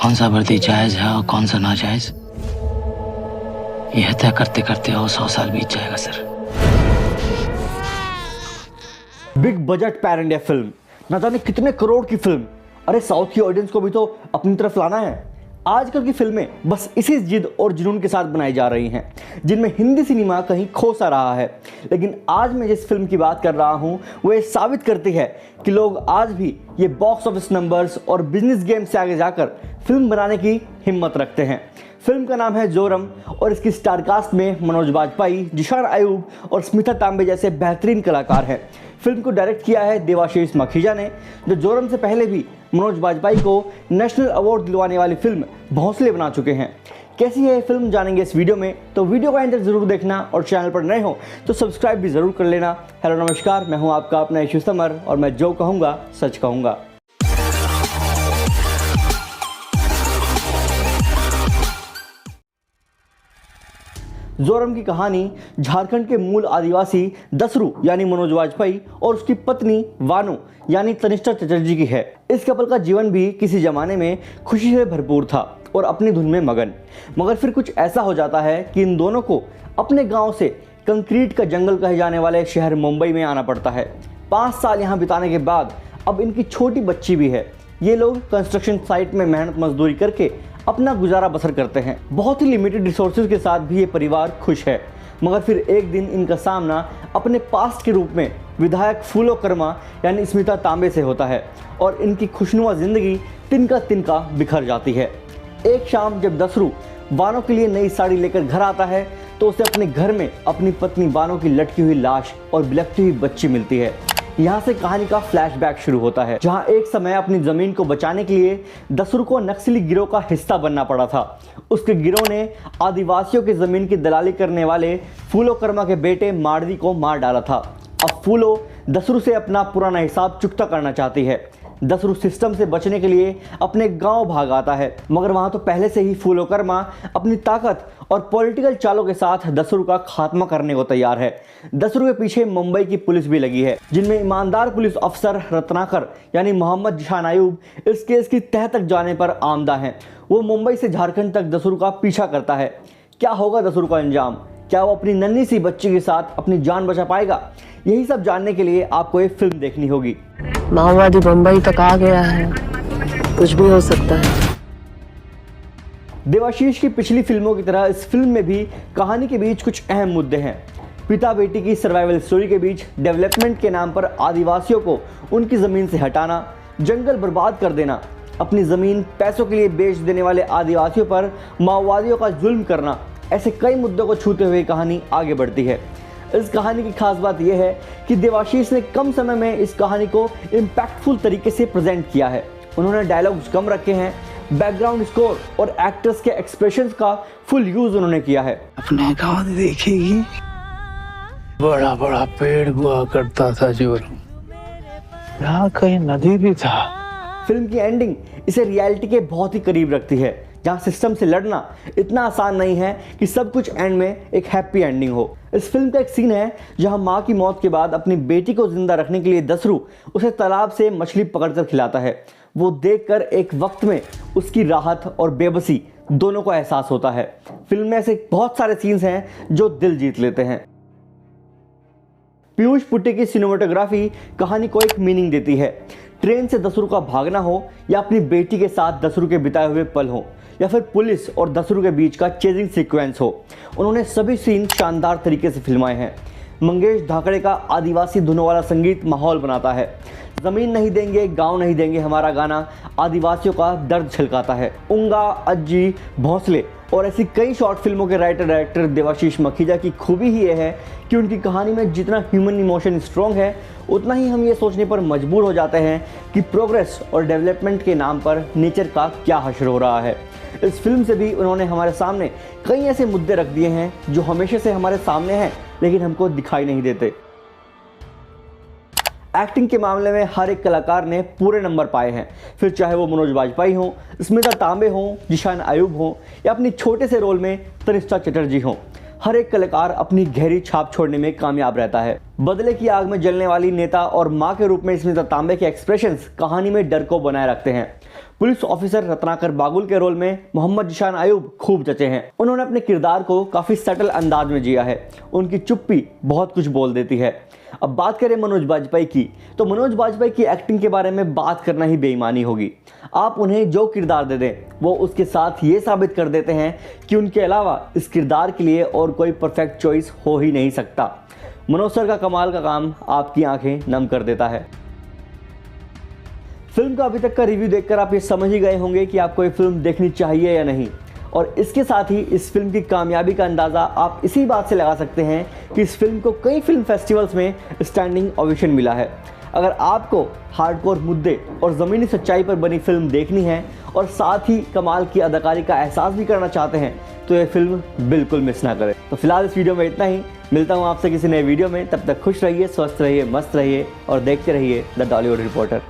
कौन सा भर्ती जायज है और कौन सा नाजायज, यह तय करते करते और 100 साल बीत जाएगा sir. Big budget pan India film, ना जाने कितने करोड़ की फिल्म। अरे साउथ की ऑडियंस को भी तो अपनी तरफ लाना है। आजकल की फिल्में बस इसी जिद और जुनून के साथ बनाई जा रही हैं, जिनमें हिंदी सिनेमा कहीं खो सा रहा है। लेकिन आज मैं जिस फिल्म की बात कर रहा हूं वो ये साबित करती है कि लोग आज भी ये बॉक्स ऑफिस नंबर्स और बिजनेस गेम से आगे जाकर फिल्म बनाने की हिम्मत रखते हैं। फिल्म का नाम है जोरम और इसकी स्टारकास्ट में मनोज बाजपेयी, जिशान आयुब और स्मिता तांबे जैसे बेहतरीन कलाकार हैं। फिल्म को डायरेक्ट किया है देवाशीष मखीजा ने, जो जोरम से पहले भी मनोज बाजपेयी को नेशनल अवार्ड दिलवाने वाली फिल्म भोंसले बना चुके हैं। कैसी है ये फिल्म जानेंगे इस वीडियो में, तो वीडियो का एंड जरूर देखना और चैनल पर नए हो तो सब्सक्राइब भी जरूर कर लेना। हेलो नमस्कार, मैं हूं आपका अपना यशु समर और मैं जो कहूँगा सच कहूँगा। जोरम की कहानी झारखंड के मूल आदिवासी दसरू यानी मनोज बाजपेयी और उसकी पत्नी वानो यानी तनिष्ठा चटर्जी की है। इस कपल का जीवन भी किसी जमाने में खुशी से भरपूर था और अपनी धुन में मगन। मगर फिर कुछ ऐसा हो जाता है कि इन दोनों को अपने गांव से कंक्रीट का जंगल कहे जाने वाले शहर मुंबई में आना पड़ता है। 5 साल यहाँ बिताने के बाद अब इनकी छोटी बच्ची भी है। ये लोग कंस्ट्रक्शन साइट में मेहनत मजदूरी करके अपना गुजारा बसर करते हैं। बहुत ही लिमिटेड रिसोर्सेज के साथ भी ये परिवार खुश है। मगर फिर एक दिन इनका सामना अपने पास्ट के रूप में विधायक फूलो कर्मा यानी स्मिता तांबे से होता है और इनकी खुशनुमा जिंदगी तिनका तिनका बिखर जाती है। एक शाम जब दसरू बानो के लिए नई साड़ी लेकर घर आता है तो उसे अपने घर में अपनी पत्नी बानो की लटकी हुई लाश और बिलखती हुई बच्ची मिलती है। यहाँ से कहानी का फ्लैशबैक शुरू होता है, जहाँ एक समय अपनी जमीन को बचाने के लिए दसरू को नक्सली गिरोह का हिस्सा बनना पड़ा था। उसके गिरोह ने आदिवासियों की जमीन की दलाली करने वाले फूलो कर्मा के बेटे मार्दी को मार डाला था। अब फूलो दसरू से अपना पुराना हिसाब चुकता करना चाहती है। दसरू सिस्टम से बचने के लिए अपने गांव भाग आता है, मगर वहां तो पहले से ही फूलो कर्मा अपनी ताकत और पॉलिटिकल चालों के साथ दसरू का खात्मा करने को तैयार है। दसरू के पीछे मुंबई की पुलिस भी लगी है, जिनमें ईमानदार पुलिस अफसर रत्नाकर यानी मोहम्मद जिशान आयुब इस केस की तह तक जाने पर आमदा है। वो मुंबई से झारखंड तक दसरू का पीछा करता है। क्या होगा दसरू का अंजाम? क्या वो अपनी नन्ही सी बच्ची के साथ अपनी जान बचा पाएगा? यही सब जानने के लिए आपको ये फिल्म देखनी होगी। माओवादी बंबई तक आ गया है, कुछ भी हो सकता है। देवाशीष की पिछली फिल्मों की तरह इस फिल्म में भी कहानी के बीच कुछ अहम मुद्दे हैं। पिता बेटी की सर्वाइवल स्टोरी के बीच डेवलपमेंट के नाम पर आदिवासियों को उनकी ज़मीन से हटाना, जंगल बर्बाद कर देना, अपनी ज़मीन पैसों के लिए बेच देने वाले आदिवासियों पर माओवादियों का जुल्म करना, ऐसे कई मुद्दों को छूते हुए कहानी आगे बढ़ती है। इस कहानी की खास बात यह है कि देवाशीष ने कम समय में इस कहानी को इम्पैक्टफुल तरीके से प्रेजेंट किया है। उन्होंने डायलॉग्स कम रखे हैं, बैकग्राउंड स्कोर और एक्टर्स के एक्सप्रेशंस का फुल यूज उन्होंने किया है। अपने गांव देखेगी, बड़ा बड़ा पेड़ हुआ करता था जोरम, यहाँ कहीं नदी भी था। फिल्म की एंडिंग इसे रियलिटी के बहुत ही करीब रखती है, जहाँ सिस्टम से लड़ना इतना आसान नहीं है कि सब कुछ एंड में एक हैप्पी एंडिंग हो। इस फिल्म का एक सीन है जहाँ माँ की मौत के बाद अपनी बेटी को जिंदा रखने के लिए दसरू उसे तालाब से मछली पकड़कर खिलाता है। वो देखकर एक वक्त में उसकी राहत और बेबसी दोनों को एहसास होता है। फिल्म में ऐसे बहुत सारे सीन्स हैं जो दिल जीत लेते हैं। पीयूष पुट्टी की सिनेमेटोग्राफी कहानी को एक मीनिंग देती है। ट्रेन से दसरू का भागना हो या अपनी बेटी के साथ दसरू के बिताए हुए पल हो या फिर पुलिस और दसरू के बीच का चेजिंग सीक्वेंस हो, उन्होंने सभी सीन शानदार तरीके से फिल्माए हैं। मंगेश धाकड़े का आदिवासी धुनों वाला संगीत माहौल बनाता है। ज़मीन नहीं देंगे, गांव नहीं देंगे हमारा गाना आदिवासियों का दर्द छलकाता है। उंगा, अज्जी, भोंसले और ऐसी कई शॉर्ट फिल्मों के राइटर डायरेक्टर देवाशीष मखीजा की खूबी ही यह है कि उनकी कहानी में जितना ह्यूमन इमोशन स्ट्रॉन्ग है, उतना ही हम ये सोचने पर मजबूर हो जाते हैं कि प्रोग्रेस और डेवलपमेंट के नाम पर नेचर का क्या हश्र हो रहा है। इस फिल्म से भी उन्होंने हमारे सामने कई ऐसे मुद्दे रख दिए हैं जो हमेशा से हमारे सामने हैं लेकिन हमको दिखाई नहीं देते। एक्टिंग के मामले में हर एक कलाकार ने पूरे नंबर पाए हैं, फिर चाहे वो मनोज बाजपेयी हों, स्मिता तांबे हों, जिशान आयुब हों या अपनी छोटे से रोल में तनिष्ठा चटर्जी हों। हर एक कलाकार अपनी गहरी छाप छोड़ने में कामयाब रहता है। बदले की आग में जलने वाली नेता और मां के रूप में स्मिता तांबे के एक्सप्रेशंस कहानी में डर को बनाए रखते हैं। पुलिस ऑफिसर रत्नाकर बागुल के रोल में मोहम्मद जिशान आयुब खूब जचे हैं। उन्होंने अपने किरदार को काफी सटल अंदाज में जिया है। उनकी चुप्पी बहुत कुछ बोल देती है। अब बात करें मनोज बाजपेयी की, तो मनोज बाजपेयी की एक्टिंग के बारे में बात करना ही बेईमानी होगी। आप उन्हें जो किरदार दे दें वो उसके साथ ये साबित कर देते हैं कि उनके अलावा इस किरदार के लिए और कोई परफेक्ट चॉइस हो ही नहीं सकता। मनोज सर का कमाल का काम आपकी आंखें नम कर देता है। फिल्म का अभी तक का रिव्यू देखकर आप ये समझ ही गए होंगे कि आपको ये फिल्म देखनी चाहिए या नहीं, और इसके साथ ही इस फिल्म की कामयाबी का अंदाज़ा आप इसी बात से लगा सकते हैं कि इस फिल्म को कई फिल्म फेस्टिवल्स में स्टैंडिंग ओवेशन मिला है। अगर आपको हार्डकोर मुद्दे और ज़मीनी सच्चाई पर बनी फिल्म देखनी है और साथ ही कमाल की अदाकारी का एहसास भी करना चाहते हैं तो ये फिल्म बिल्कुल मिस ना करें। तो फिलहाल इस वीडियो में इतना ही। मिलता हूँ आपसे किसी नए वीडियो में। तब तक खुश रहिए, स्वस्थ रहिए, मस्त रहिए और देखते रहिए द टॉलीवुड रिपोर्टर।